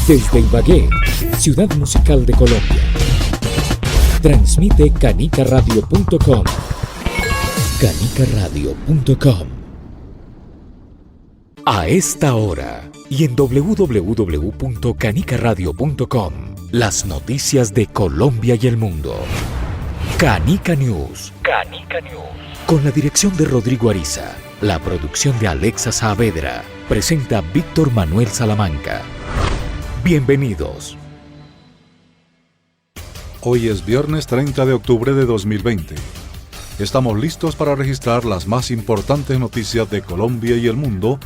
Desde Ibagué, ciudad musical de Colombia. Transmite canicaradio.com. canicaradio.com. A esta hora y en www.canicaradio.com, las noticias de Colombia y el mundo. Canica News. Canica News. Con la dirección de Rodrigo Ariza, la producción de Alexa Saavedra, presenta Víctor Manuel Salamanca. Bienvenidos. Hoy es viernes 30 de octubre de 2020. Estamos listos para registrar las más importantes noticias de Colombia y el mundo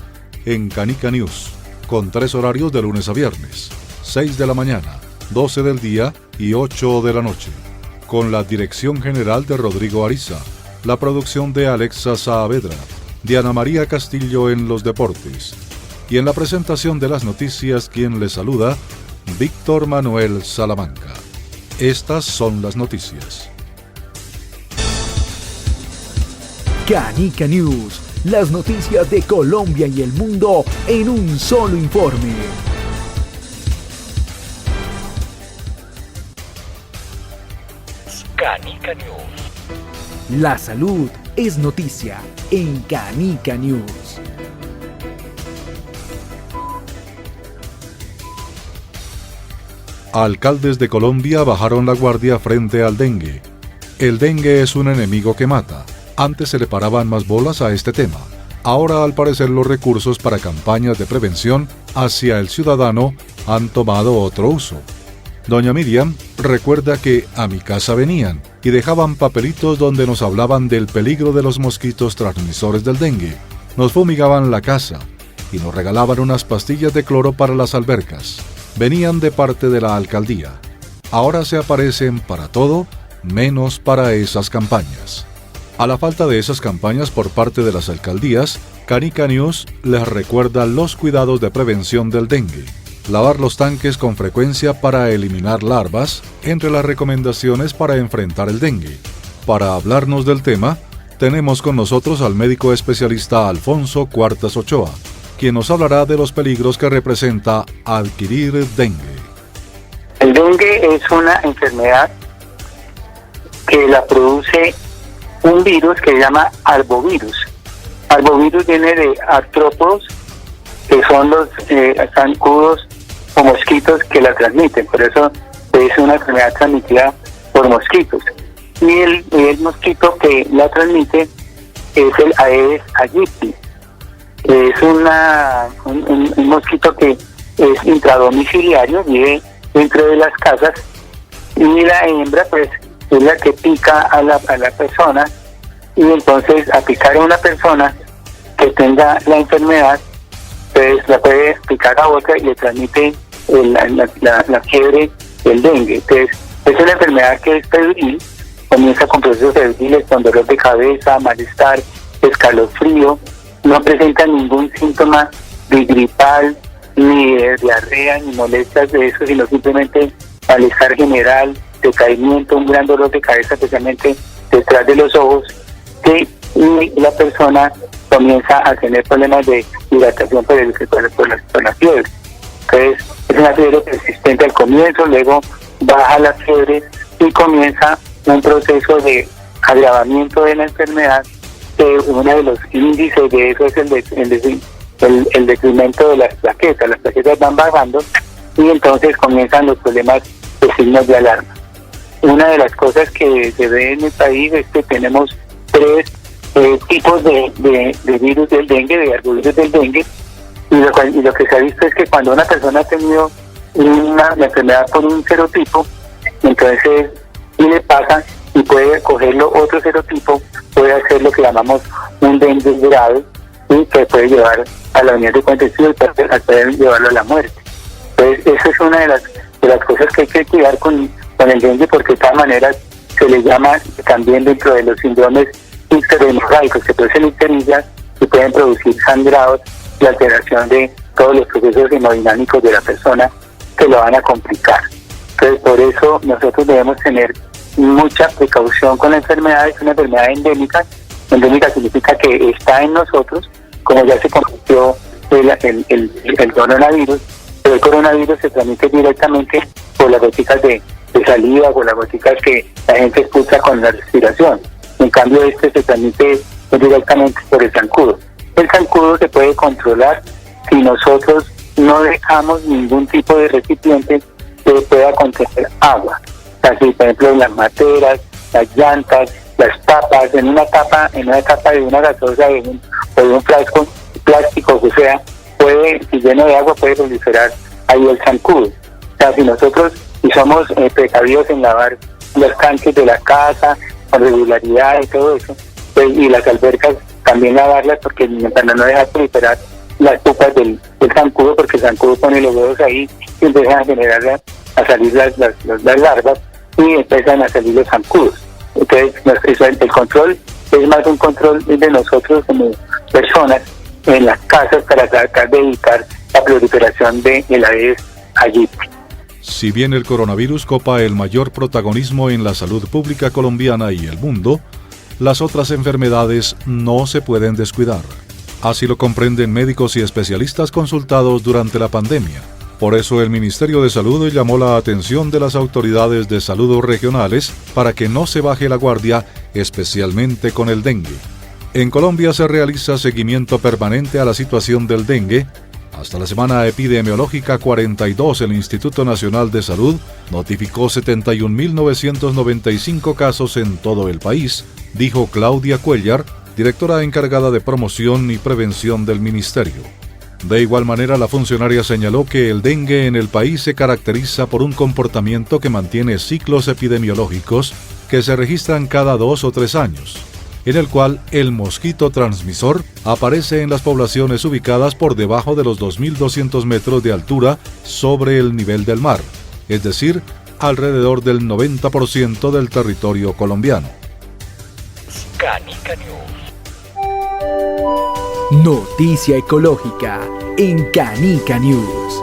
en Canica News, con 3 horarios de lunes a viernes, 6 de la mañana, 12 del día y 8 de la noche, con la dirección general de Rodrigo Ariza, la producción de Alexa Saavedra, Diana María Castillo en los deportes, y en la presentación de las noticias quien les saluda, Víctor Manuel Salamanca. Estas son las noticias. Canica News, las noticias de Colombia y el mundo en un solo informe. Canica News. La salud es noticia en Canica News. Alcaldes de Colombia bajaron la guardia frente al dengue. El dengue es un enemigo que mata. Antes se le paraban más bolas a este tema. Ahora, al parecer, los recursos para campañas de prevención hacia el ciudadano han tomado otro uso. Doña Miriam recuerda que a mi casa venían y dejaban papelitos donde nos hablaban del peligro de los mosquitos transmisores del dengue. Nos fumigaban la casa y nos regalaban unas pastillas de cloro para las albercas. Venían de parte de la alcaldía. Ahora se aparecen para todo, menos para esas campañas. A la falta de esas campañas por parte de las alcaldías, Canica News les recuerda los cuidados de prevención del dengue. Lavar los tanques con frecuencia para eliminar larvas, entre las recomendaciones para enfrentar el dengue. Para hablarnos del tema, tenemos con nosotros al médico especialista Alfonso Cuartas Ochoa, quien nos hablará de los peligros que representa adquirir dengue. El dengue es una enfermedad que la produce un virus que se llama arbovirus. Arbovirus viene de artrópodos, que son los zancudos o mosquitos que la transmiten, por eso es una enfermedad transmitida por mosquitos. Y el mosquito que la transmite es el Aedes aegypti. Es un mosquito que es intradomiciliario, vive dentro de las casas, y la hembra pues es la que pica a la persona, y entonces a picar a una persona que tenga la enfermedad, pues la puede picar a otra y le transmite la fiebre del dengue. Entonces es una enfermedad que es febril, comienza con procesos febriles, con dolor de cabeza, malestar, escalofrío. No presenta ningún síntoma de gripal, ni de diarrea, ni molestias de eso, sino simplemente malestar general, decaimiento, un gran dolor de cabeza, especialmente detrás de los ojos, y la persona comienza a tener problemas de hidratación por la fiebre. Entonces, es una fiebre persistente al comienzo, luego baja la fiebre y comienza un proceso de agravamiento de la enfermedad. Uno de los índices de eso es el decremento de las plaquetas. Las plaquetas van bajando y entonces comienzan los problemas de signos de alarma. Una de las cosas que se ve en el país es que tenemos 3 tipos de virus del dengue, de arbovirus del dengue, y lo que se ha visto es que cuando una persona ha tenido la enfermedad por un serotipo, entonces y le pasa y puede cogerlo otro serotipo, puede hacer lo que llamamos un dengue grave, y que puede llevar a la unidad de cuidado intensivo y puede llevarlo a la muerte. Entonces, eso es una de las cosas que hay que cuidar con el dengue, porque de todas maneras se le llama también dentro de los síndromes icterohemorrágicos, que producen icterías y pueden producir sangrados y alteración de todos los procesos hemodinámicos de la persona que lo van a complicar. Entonces, por eso nosotros debemos tener mucha precaución con la enfermedad. Es una enfermedad endémica. Endémica significa que está en nosotros, como ya se convirtió el coronavirus. Pero el coronavirus se transmite directamente por las goticas de saliva, por las goticas que la gente expulsa con la respiración. En cambio, se transmite directamente por el zancudo. El zancudo se puede controlar si nosotros no dejamos ningún tipo de recipiente que pueda contener agua. Así, por ejemplo, las materas, las llantas, las tapas, en una tapa de una gaseosa o de un frasco plástico, o sea, si lleno de agua puede proliferar ahí el zancudo. O sea, si nosotros somos precavidos en lavar los tanques de la casa con regularidad y todo eso, pues, y las albercas también lavarlas, porque para no dejar proliferar las pupas del zancudo, porque el zancudo pone los huevos ahí y empiezan a salir las larvas y empiezan a salir los zancudos. Entonces, el control es más un control de nosotros como personas en las casas para tratar de evitar la proliferación de el Aedes aegypti. Si bien el coronavirus copa el mayor protagonismo en la salud pública colombiana y el mundo, las otras enfermedades no se pueden descuidar. Así lo comprenden médicos y especialistas consultados durante la pandemia. Por eso el Ministerio de Salud llamó la atención de las autoridades de salud regionales para que no se baje la guardia, especialmente con el dengue. En Colombia se realiza seguimiento permanente a la situación del dengue. Hasta la semana epidemiológica 42, el Instituto Nacional de Salud notificó 71.995 casos en todo el país, dijo Claudia Cuellar, directora encargada de promoción y prevención del ministerio. De igual manera, la funcionaria señaló que el dengue en el país se caracteriza por un comportamiento que mantiene ciclos epidemiológicos que se registran cada 2 o 3 años, en el cual el mosquito transmisor aparece en las poblaciones ubicadas por debajo de los 2.200 metros de altura sobre el nivel del mar, es decir, alrededor del 90% del territorio colombiano. Canica News. Noticia ecológica en Canica News.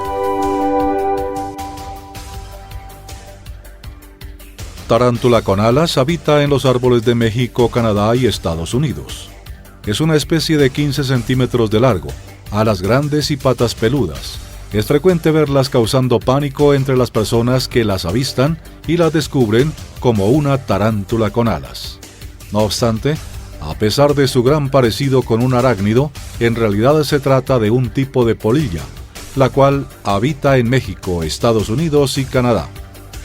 Tarántula con alas habita en los árboles de México, Canadá y Estados Unidos. Es una especie de 15 centímetros de largo, alas grandes y patas peludas. Es frecuente verlas causando pánico entre las personas que las avistan y las descubren como una tarántula con alas. No obstante, a pesar de su gran parecido con un arácnido, en realidad se trata de un tipo de polilla, la cual habita en México, Estados Unidos y Canadá.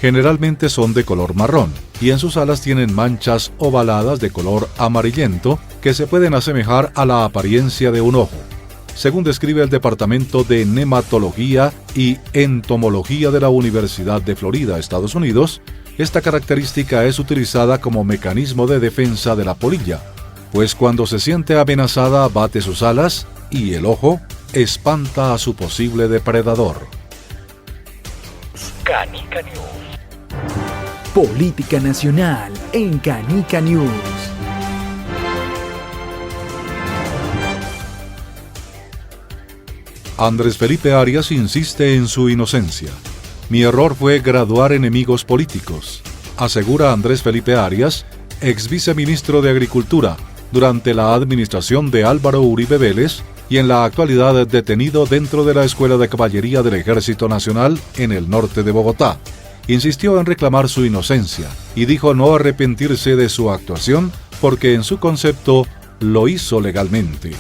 Generalmente son de color marrón y en sus alas tienen manchas ovaladas de color amarillento que se pueden asemejar a la apariencia de un ojo. Según describe el Departamento de Nematología y Entomología de la Universidad de Florida, Estados Unidos, esta característica es utilizada como mecanismo de defensa de la polilla, pues cuando se siente amenazada bate sus alas y el ojo espanta a su posible depredador. Canica News. Política nacional en Canica News. Andrés Felipe Arias insiste en su inocencia. Mi error fue graduar enemigos políticos, asegura Andrés Felipe Arias, ex viceministro de Agricultura, durante la administración de Álvaro Uribe Vélez y en la actualidad detenido dentro de la Escuela de Caballería del Ejército Nacional en el norte de Bogotá. Insistió en reclamar su inocencia y dijo no arrepentirse de su actuación porque en su concepto lo hizo legalmente.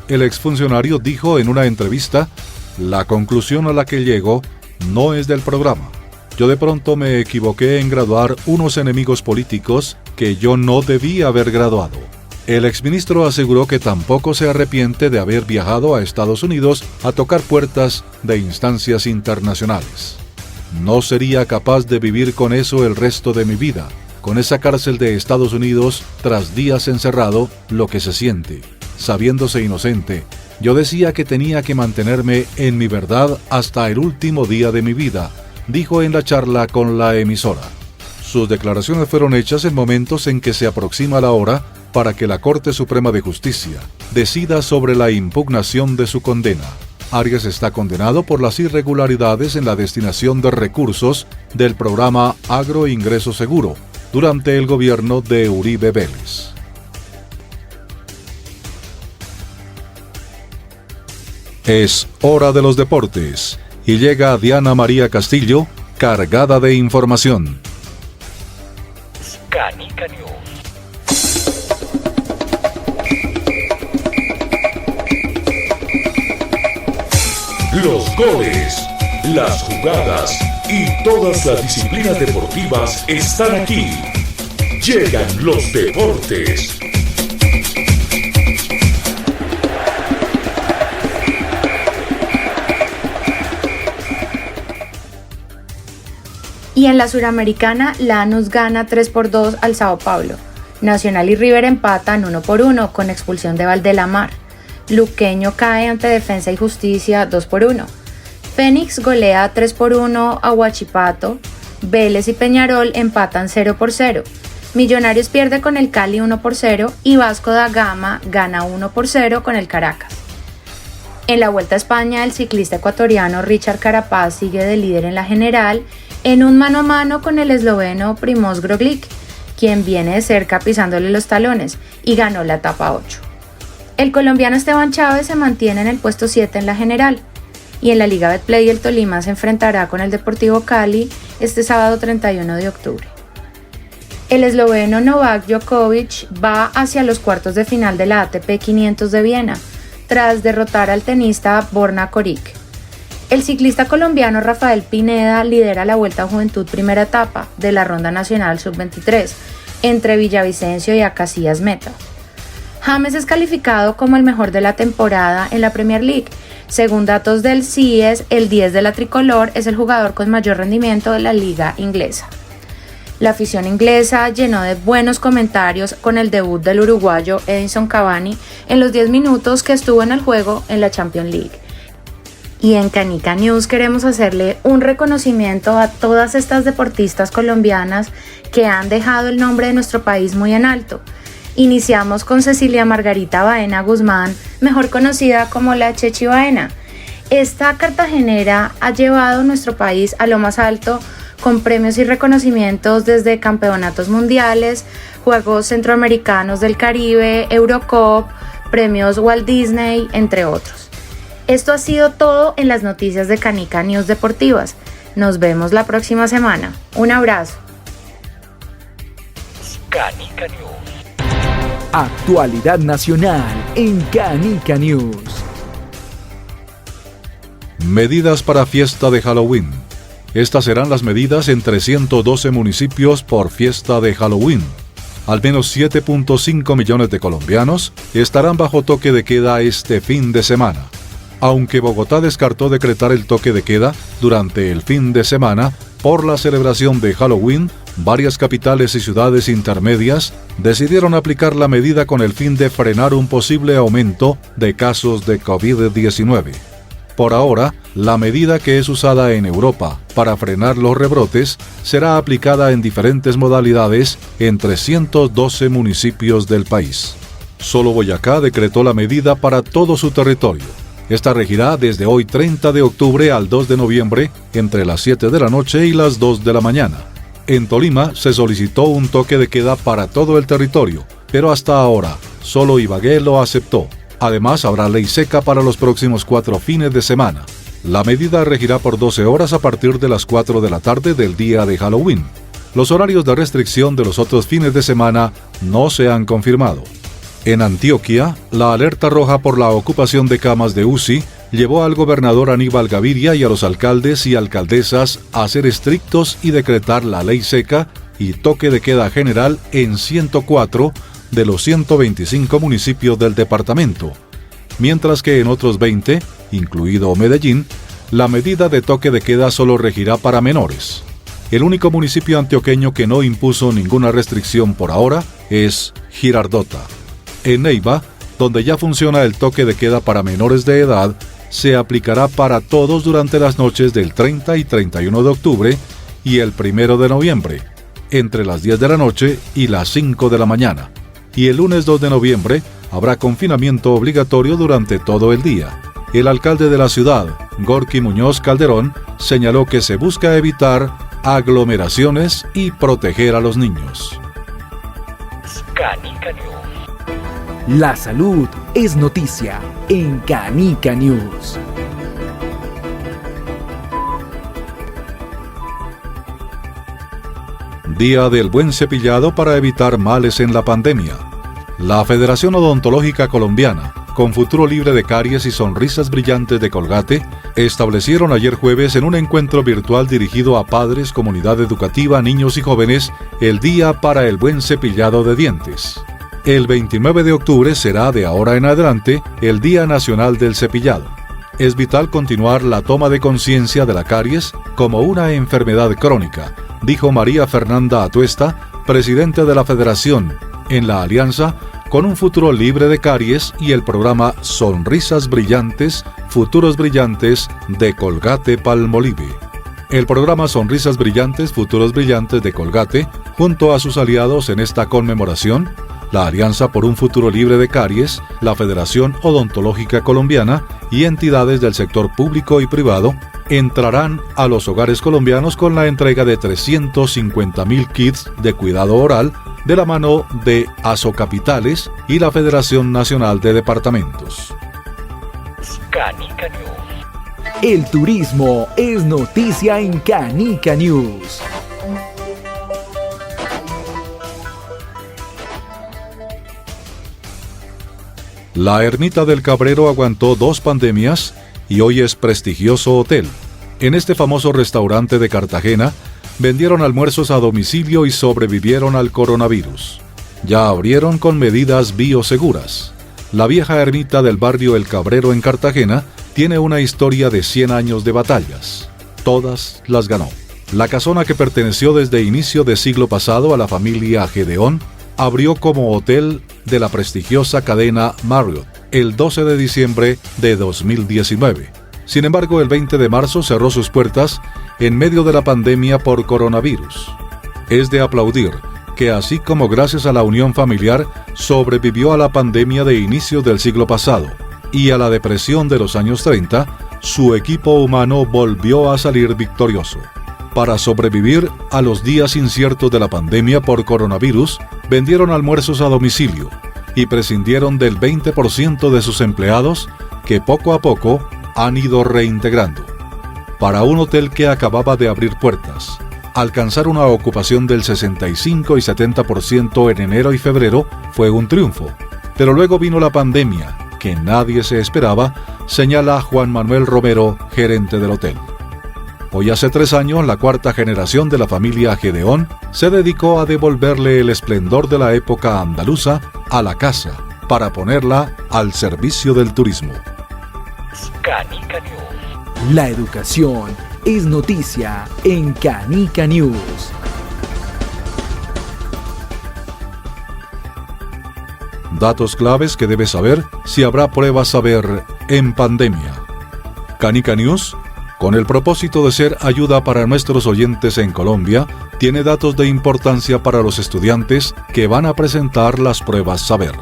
El exfuncionario dijo en una entrevista: la conclusión a la que llego no es del programa. Yo de pronto me equivoqué en graduar unos enemigos políticos que yo no debía haber graduado. El exministro aseguró que tampoco se arrepiente de haber viajado a Estados Unidos a tocar puertas de instancias internacionales. No sería capaz de vivir con eso el resto de mi vida, con esa cárcel de Estados Unidos tras días encerrado, lo que se siente. Sabiéndose inocente, yo decía que tenía que mantenerme en mi verdad hasta el último día de mi vida, dijo en la charla con la emisora. Sus declaraciones fueron hechas en momentos en que se aproxima la hora para que la Corte Suprema de Justicia decida sobre la impugnación de su condena. Arias está condenado por las irregularidades en la destinación de recursos del programa Agroingreso Seguro durante el gobierno de Uribe Vélez. Es hora de los deportes y llega Diana María Castillo, cargada de información. Canica News. Los goles, las jugadas y todas las disciplinas deportivas están aquí. Llegan los deportes. Y en la Suramericana, Lanús gana 3-2 al Sao Paulo. Nacional y River empatan 1-1 con expulsión de Valdelamar. Luqueño cae ante Defensa y Justicia 2-1. Fénix golea 3-1 a Huachipato. Vélez y Peñarol empatan 0-0. Millonarios pierde con el Cali 1-0 y Vasco da Gama gana 1-0 con el Caracas. En la Vuelta a España, el ciclista ecuatoriano Richard Carapaz sigue de líder en la general en un mano a mano con el esloveno Primož Roglič, quien viene de cerca pisándole los talones y ganó la etapa 8. El colombiano Esteban Chávez se mantiene en el puesto 7 en la general, y en la Liga Betplay el Tolima se enfrentará con el Deportivo Cali este sábado 31 de octubre. El esloveno Novak Djokovic va hacia los cuartos de final de la ATP 500 de Viena, tras derrotar al tenista Borna Coric. El ciclista colombiano Rafael Pineda lidera la Vuelta a Juventud primera etapa de la Ronda Nacional Sub-23 entre Villavicencio y Acacías Meta. James es calificado como el mejor de la temporada en la Premier League. Según datos del CIES, el 10 de la tricolor es el jugador con mayor rendimiento de la liga inglesa. La afición inglesa llenó de buenos comentarios con el debut del uruguayo Edinson Cavani en los 10 minutos que estuvo en el juego en la Champions League. Y en Canica News queremos hacerle un reconocimiento a todas estas deportistas colombianas que han dejado el nombre de nuestro país muy en alto. Iniciamos con Cecilia Margarita Baena Guzmán, mejor conocida como la Chechi Baena. Esta cartagenera ha llevado nuestro país a lo más alto con premios y reconocimientos desde campeonatos mundiales, Juegos Centroamericanos del Caribe, Eurocup, premios Walt Disney, entre otros. Esto ha sido todo en las noticias de Canica News Deportivas. Nos vemos la próxima semana. Un abrazo. Canica News. Actualidad nacional en Canica News. Medidas para fiesta de Halloween. Estas serán las medidas en 312 municipios por fiesta de Halloween. Al menos 7.5 millones de colombianos estarán bajo toque de queda este fin de semana. Aunque Bogotá descartó decretar el toque de queda durante el fin de semana por la celebración de Halloween, varias capitales y ciudades intermedias decidieron aplicar la medida con el fin de frenar un posible aumento de casos de COVID-19. Por ahora, la medida que es usada en Europa para frenar los rebrotes será aplicada en diferentes modalidades en 312 municipios del país. Solo Boyacá decretó la medida para todo su territorio. Esta regirá desde hoy 30 de octubre al 2 de noviembre entre las 7 de la noche y las 2 de la mañana. En Tolima se solicitó un toque de queda para todo el territorio, pero hasta ahora solo Ibagué lo aceptó. Además, habrá ley seca para los próximos 4 fines de semana. La medida regirá por 12 horas a partir de las 4 de la tarde del día de Halloween. Los horarios de restricción de los otros fines de semana no se han confirmado. En Antioquia, la alerta roja por la ocupación de camas de UCI llevó al gobernador Aníbal Gaviria y a los alcaldes y alcaldesas a ser estrictos y decretar la ley seca y toque de queda general en 104 de los 125 municipios del departamento, mientras que en otros 20, incluido Medellín, la medida de toque de queda solo regirá para menores. El único municipio antioqueño que no impuso ninguna restricción por ahora es Girardota. En Neiva, donde ya funciona el toque de queda para menores de edad, se aplicará para todos durante las noches del 30 y 31 de octubre y el 1 de noviembre, entre las 10 de la noche y las 5 de la mañana. Y el lunes 2 de noviembre habrá confinamiento obligatorio durante todo el día. El alcalde de la ciudad, Gorky Muñoz Calderón, señaló que se busca evitar aglomeraciones y proteger a los niños. Canica News. La salud es noticia en Canica News. Día del Buen Cepillado para evitar males en la pandemia. La Federación Odontológica Colombiana, con futuro libre de caries y sonrisas brillantes de Colgate, establecieron ayer jueves en un encuentro virtual dirigido a padres, comunidad educativa, niños y jóvenes, el Día para el Buen Cepillado de Dientes. El 29 de octubre será de ahora en adelante el Día Nacional del Cepillado. Es vital continuar la toma de conciencia de la caries como una enfermedad crónica, dijo María Fernanda Atuesta, presidente de la Federación, en la alianza con un futuro libre de caries y el programa Sonrisas Brillantes, Futuros Brillantes de Colgate Palmolive. El programa Sonrisas Brillantes, Futuros Brillantes de Colgate, junto a sus aliados en esta conmemoración, la Alianza por un Futuro Libre de Caries, la Federación Odontológica Colombiana y entidades del sector público y privado, entrarán a los hogares colombianos con la entrega de 350.000 kits de cuidado oral de la mano de Asocapitales y la Federación Nacional de Departamentos. Canica News. El turismo es noticia en Canica News. La Ermita del Cabrero aguantó 2 pandemias y hoy es prestigioso hotel. En este famoso restaurante de Cartagena, vendieron almuerzos a domicilio y sobrevivieron al coronavirus. Ya abrieron con medidas bioseguras. La vieja ermita del barrio El Cabrero en Cartagena tiene una historia de 100 años de batallas. Todas las ganó. La casona, que perteneció desde inicio de siglo pasado a la familia Gedeón, abrió como hotel de la prestigiosa cadena Marriott el 12 de diciembre de 2019. Sin embargo, el 20 de marzo cerró sus puertas en medio de la pandemia por coronavirus. Es de aplaudir que, así como gracias a la unión familiar, sobrevivió a la pandemia de inicios del siglo pasado y a la depresión de los años 30, su equipo humano volvió a salir victorioso. Para sobrevivir a los días inciertos de la pandemia por coronavirus, vendieron almuerzos a domicilio y prescindieron del 20% de sus empleados que poco a poco han ido reintegrando. Para un hotel que acababa de abrir puertas, alcanzar una ocupación del 65 y 70% en enero y febrero fue un triunfo, pero luego vino la pandemia, que nadie se esperaba, señala Juan Manuel Romero, gerente del hotel. Hoy hace 3 años, la 4ª generación de la familia Gedeón se dedicó a devolverle el esplendor de la época andaluza a la casa para ponerla al servicio del turismo. Canica News. La educación es noticia en Canica News. Datos claves que debes saber si habrá pruebas saber en pandemia. Canica News, con el propósito de ser ayuda para nuestros oyentes en Colombia, tiene datos de importancia para los estudiantes que van a presentar las pruebas saber.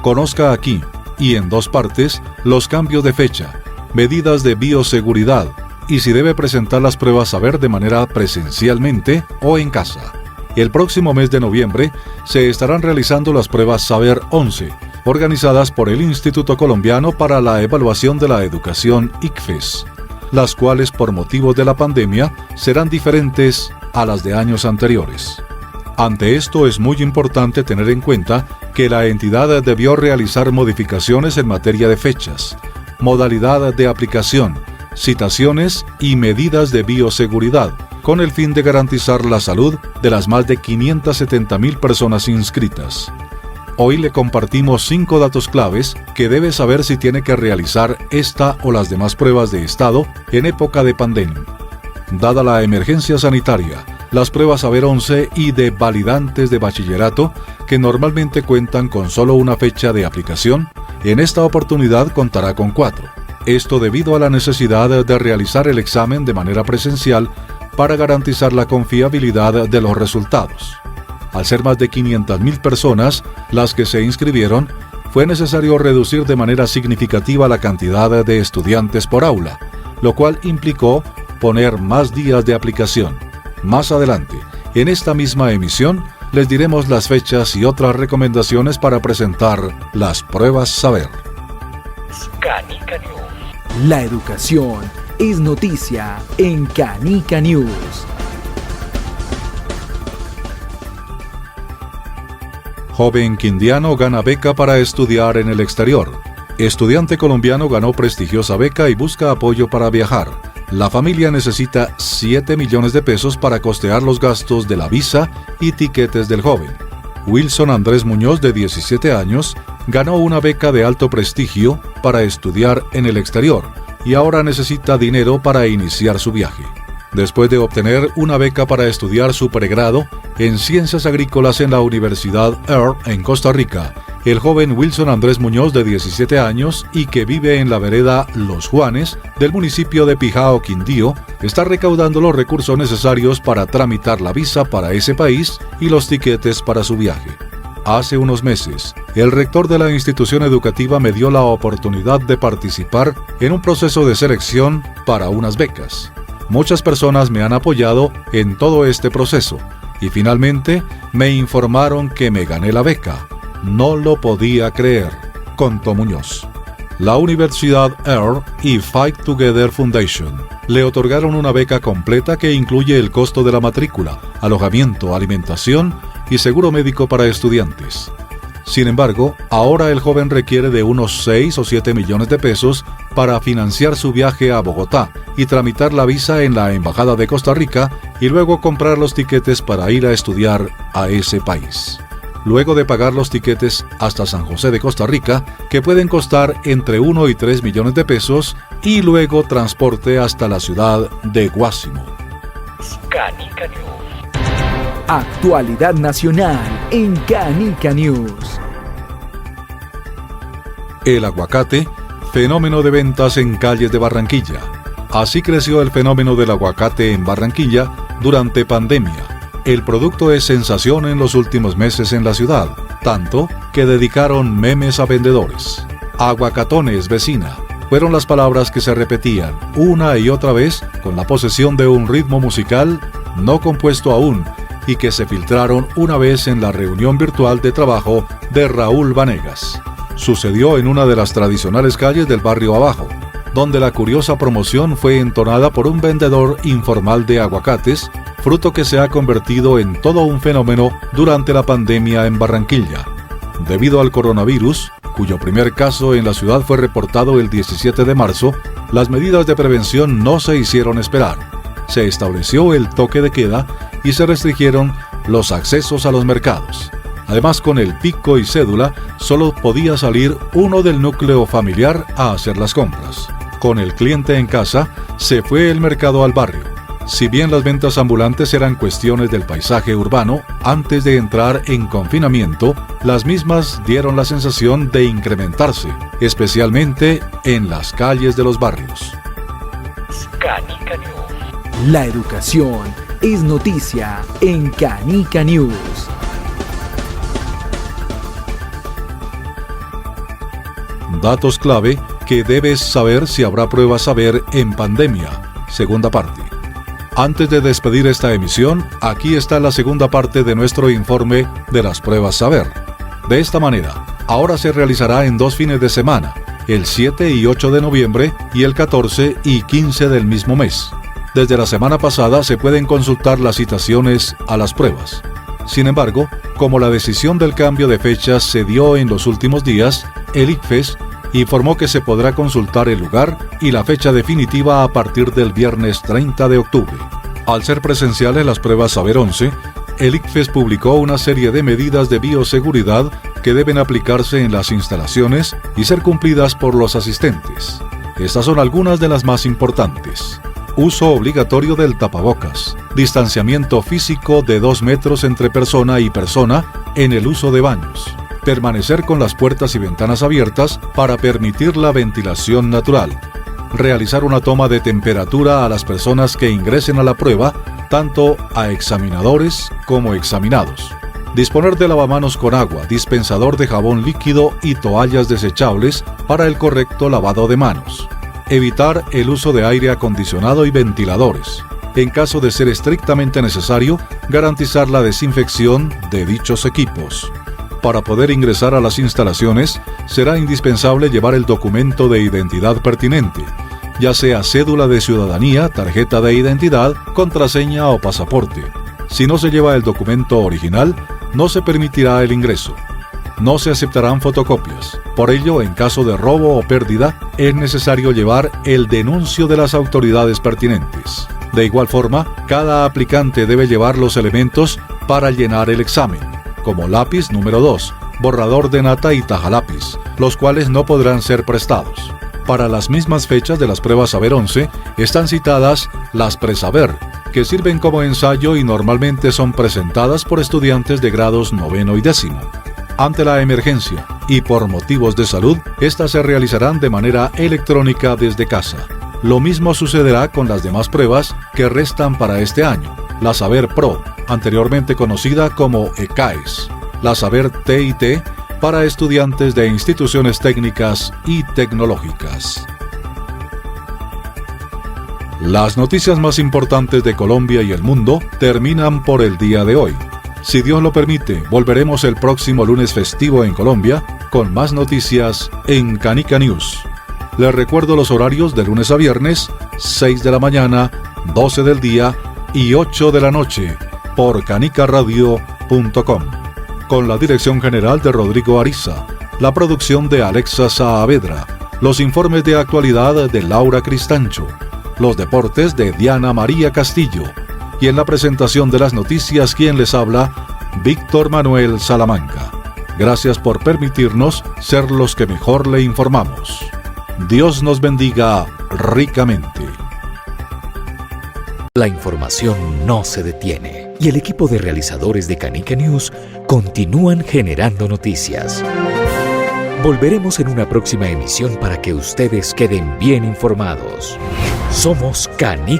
Conozca aquí, y en 2 partes, los cambios de fecha, medidas de bioseguridad y si debe presentar las pruebas saber de manera presencialmente o en casa. El próximo mes de noviembre se estarán realizando las pruebas Saber 11, organizadas por el Instituto Colombiano para la Evaluación de la Educación ICFES, las cuales por motivos de la pandemia serán diferentes a las de años anteriores. Ante esto es muy importante tener en cuenta que la entidad debió realizar modificaciones en materia de fechas, modalidad de aplicación, citaciones y medidas de bioseguridad, con el fin de garantizar la salud de las más de 570.000 personas inscritas. Hoy le compartimos 5 datos claves que debe saber si tiene que realizar esta o las demás pruebas de estado en época de pandemia. Dada la emergencia sanitaria, las pruebas Saber 11 y de validantes de bachillerato, que normalmente cuentan con solo una fecha de aplicación, en esta oportunidad contará con 4. Esto debido a la necesidad de realizar el examen de manera presencial para garantizar la confiabilidad de los resultados. Al ser más de 500.000 personas las que se inscribieron, fue necesario reducir de manera significativa la cantidad de estudiantes por aula, lo cual implicó poner más días de aplicación. Más adelante, en esta misma emisión, les diremos las fechas y otras recomendaciones para presentar las pruebas Saber. Canica News. La educación es noticia en Canica News. Joven quindiano gana beca para estudiar en el exterior. Estudiante colombiano ganó prestigiosa beca y busca apoyo para viajar. La familia necesita 7 millones de pesos para costear los gastos de la visa y tiquetes del joven. Wilson Andrés Muñoz, de 17 años, ganó una beca de alto prestigio para estudiar en el exterior y ahora necesita dinero para iniciar su viaje. Después de obtener una beca para estudiar su pregrado en Ciencias Agrícolas en la Universidad Earl en Costa Rica, el joven Wilson Andrés Muñoz, de 17 años y que vive en la vereda Los Juanes del municipio de Pijao, Quindío, está recaudando los recursos necesarios para tramitar la visa para ese país y los tiquetes para su viaje. Hace unos meses, el rector de la institución educativa me dio la oportunidad de participar en un proceso de selección para unas becas. Muchas personas me han apoyado en todo este proceso y finalmente me informaron que me gané la beca. No lo podía creer, contó Muñoz. La Universidad Earl y Fight Together Foundation le otorgaron una beca completa que incluye el costo de la matrícula, alojamiento, alimentación y seguro médico para estudiantes. Sin embargo, ahora el joven requiere de unos 6 o 7 millones de pesos para financiar su viaje a Bogotá y tramitar la visa en la Embajada de Costa Rica y luego comprar los tiquetes para ir a estudiar a ese país. Luego de pagar los tiquetes hasta San José de Costa Rica, que pueden costar entre 1 y 3 millones de pesos, y luego transporte hasta la ciudad de Guásimo. Canica News. Actualidad nacional en Canica News. El aguacate, fenómeno de ventas en calles de Barranquilla. Así creció el fenómeno del aguacate en Barranquilla durante pandemia. El producto es sensación en los últimos meses en la ciudad, tanto que dedicaron memes a vendedores. Aguacatones, vecina, fueron las palabras que se repetían una y otra vez con la posesión de un ritmo musical no compuesto aún y que se filtraron una vez en la reunión virtual de trabajo de Raúl Vanegas. Sucedió en una de las tradicionales calles del barrio Abajo, donde la curiosa promoción fue entonada por un vendedor informal de aguacates, fruto que se ha convertido en todo un fenómeno durante la pandemia en Barranquilla. Debido al coronavirus, cuyo primer caso en la ciudad fue reportado el 17 de marzo, las medidas de prevención no se hicieron esperar. Se estableció el toque de queda y se restringieron los accesos a los mercados. Además, con el pico y cédula, solo podía salir uno del núcleo familiar a hacer las compras. Con el cliente en casa, se fue el mercado al barrio. Si bien las ventas ambulantes eran cuestiones del paisaje urbano, antes de entrar en confinamiento, las mismas dieron la sensación de incrementarse, especialmente en las calles de los barrios. Canica News. La educación es noticia en Canica News. Datos clave que debes saber si habrá pruebas saber en pandemia. Segunda parte. Antes de despedir esta emisión, aquí está la segunda parte de nuestro informe de las pruebas saber. De esta manera, ahora se realizará en 2 fines de semana, el 7 y 8 de noviembre y el 14 y 15 del mismo mes. Desde la semana pasada se pueden consultar las citaciones a las pruebas. Sin embargo, como la decisión del cambio de fechas se dio en los últimos días, el ICFES informó que se podrá consultar el lugar y la fecha definitiva a partir del viernes 30 de octubre. Al ser presenciales las pruebas Saber 11, el ICFES publicó una serie de medidas de bioseguridad que deben aplicarse en las instalaciones y ser cumplidas por los asistentes. Estas son algunas de las más importantes. Uso obligatorio del tapabocas. Distanciamiento físico de 2 metros entre persona y persona en el uso de baños. Permanecer con las puertas y ventanas abiertas para permitir la ventilación natural. Realizar una toma de temperatura a las personas que ingresen a la prueba, tanto a examinadores como examinados. Disponer de lavamanos con agua, dispensador de jabón líquido y toallas desechables para el correcto lavado de manos. Evitar el uso de aire acondicionado y ventiladores. En caso de ser estrictamente necesario, garantizar la desinfección de dichos equipos. Para poder ingresar a las instalaciones, será indispensable llevar el documento de identidad pertinente, ya sea cédula de ciudadanía, tarjeta de identidad, contraseña o pasaporte. Si no se lleva el documento original, no se permitirá el ingreso. No se aceptarán fotocopias. Por ello, en caso de robo o pérdida, es necesario llevar el denuncio de las autoridades pertinentes. De igual forma, cada aplicante debe llevar los elementos para llenar el examen, como lápiz número 2, borrador de nata y tajalápiz, los cuales no podrán ser prestados. Para las mismas fechas de las pruebas Saber 11 están citadas las Presaber, que sirven como ensayo y normalmente son presentadas por estudiantes de grados 9º y 10º. Ante la emergencia y por motivos de salud, estas se realizarán de manera electrónica desde casa. Lo mismo sucederá con las demás pruebas que restan para este año. La Saber Pro, anteriormente conocida como ECAES. La Saber TIT para estudiantes de instituciones técnicas y tecnológicas. Las noticias más importantes de Colombia y el mundo terminan por el día de hoy. Si Dios lo permite, volveremos el próximo lunes festivo en Colombia con más noticias en Canica News. Les recuerdo los horarios de lunes a viernes, 6 de la mañana, 12 del día y 8 de la noche por canicaradio.com. Con la dirección general de Rodrigo Ariza, la producción de Alexa Saavedra, los informes de actualidad de Laura Cristancho, los deportes de Diana María Castillo, y en la presentación de las noticias, quien les habla, Víctor Manuel Salamanca. Gracias por permitirnos ser los que mejor le informamos. Dios nos bendiga ricamente. La información no se detiene y el equipo de realizadores de Canica News continúan generando noticias. Volveremos en una próxima emisión para que ustedes queden bien informados. Somos Canica